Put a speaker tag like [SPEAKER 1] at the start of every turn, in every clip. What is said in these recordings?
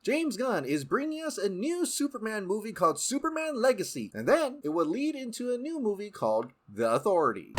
[SPEAKER 1] James Gunn is bringing us a new Superman movie called Superman Legacy, and then it would lead into a new movie called The Authority.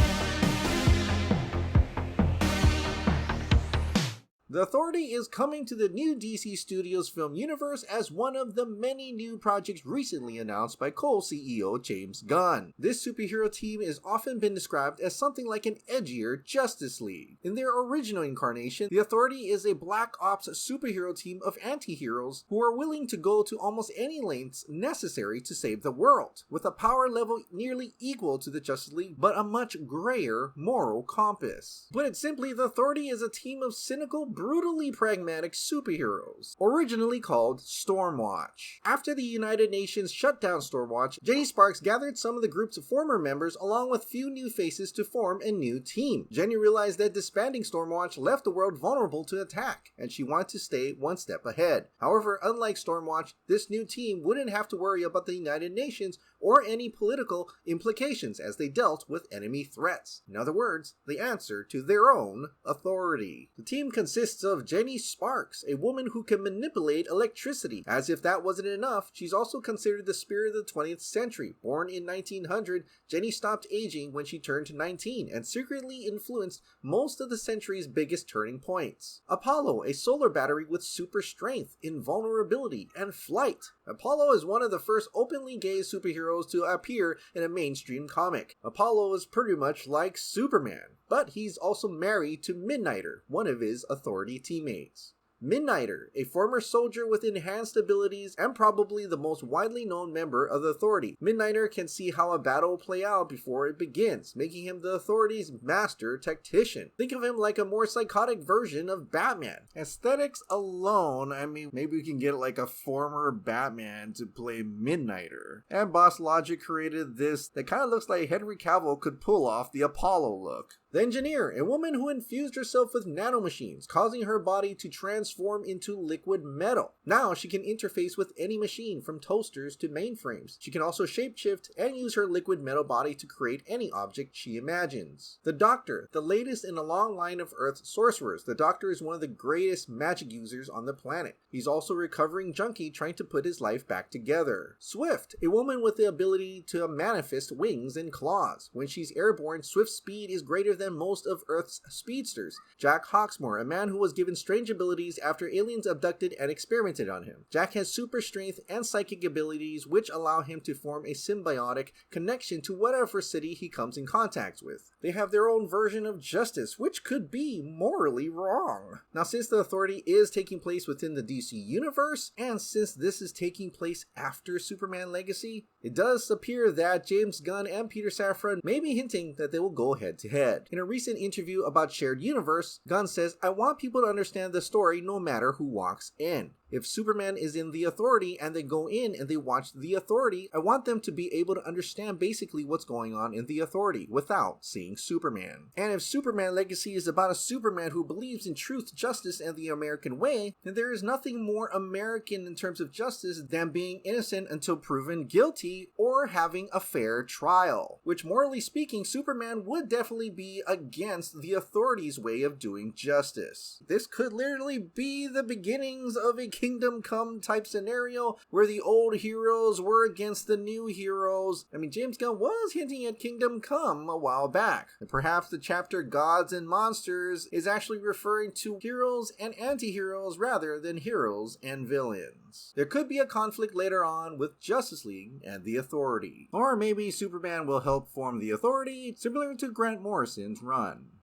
[SPEAKER 1] The Authority is coming to the new DC Studios film universe as one of the many new projects recently announced by co-CEO James Gunn. This superhero team has often been described as something like an edgier Justice League. In their original incarnation, the Authority is a Black Ops superhero team of anti-heroes who are willing to go to almost any lengths necessary to save the world, with a power level nearly equal to the Justice League but a much grayer moral compass. Put it simply, the Authority is a team of cynical, brutally pragmatic superheroes, originally called StormWatch. After the United Nations shut down StormWatch, Jenny Sparks gathered some of the group's former members along with few new faces to form a new team. Jenny realized that disbanding StormWatch left the world vulnerable to attack, and she wanted to stay one step ahead. However, unlike StormWatch, this new team wouldn't have to worry about the United Nations or any political implications as they dealt with enemy threats. In other words, the answer to their own authority. The team consists of Jenny Sparks, a woman who can manipulate electricity. As if that wasn't enough, she's also considered the spirit of the 20th century. Born in 1900, Jenny stopped aging when she turned 19 and secretly influenced most of the century's biggest turning points. Apollo, a solar battery with super strength, invulnerability, and flight. Apollo is one of the first openly gay superheroes to appear in a mainstream comic. Apollo is pretty much like Superman, but he's also married to Midnighter, one of his Authority teammates. Midnighter, a former soldier with enhanced abilities and probably the most widely known member of the Authority. Midnighter can see how a battle will play out before it begins, making him the Authority's master tactician. Think of him like a more psychotic version of Batman. Aesthetics alone, I mean, maybe we can get like a former Batman to play Midnighter. And Bosslogic created this that kind of looks like Henry Cavill could pull off the Apollo look. The Engineer, a woman who infused herself with nanomachines, causing her body to transform into liquid metal. Now she can interface with any machine, from toasters to mainframes. She can also shapeshift and use her liquid metal body to create any object she imagines. The Doctor, the latest in a long line of Earth's sorcerers. The Doctor is one of the greatest magic users on the planet. He's also a recovering junkie trying to put his life back together. Swift, a woman with the ability to manifest wings and claws. When she's airborne, Swift's speed is greater than most of Earth's speedsters. Jack Hawksmoor, a man who was given strange abilities after aliens abducted and experimented on him. Jack has super strength and psychic abilities which allow him to form a symbiotic connection to whatever city he comes in contact with. They have their own version of justice, which could be morally wrong. Now, since the Authority is taking place within the DC universe, and since this is taking place after Superman Legacy, it does appear that James Gunn and Peter Safran may be hinting that they will go head to head. In a recent interview about Shared Universe, Gunn says, "I want people to understand the story no matter who walks in. If Superman is in the Authority and they go in and they watch the Authority, I want them to be able to understand basically what's going on in the Authority without seeing Superman. And if Superman Legacy is about a Superman who believes in truth, justice, and the American way, then there is nothing more American in terms of justice than being innocent until proven guilty or having a fair trial. Which, morally speaking, Superman would definitely be against the Authority's way of doing justice. This could literally be the beginnings of a Kingdom Come type scenario where the old heroes were against the new heroes. I mean, James Gunn was hinting at Kingdom Come a while back. And perhaps the chapter Gods and Monsters is actually referring to heroes and anti-heroes rather than heroes and villains. There could be a conflict later on with Justice League and the Authority. Or maybe Superman will help form the Authority, similar to Grant Morrison's run.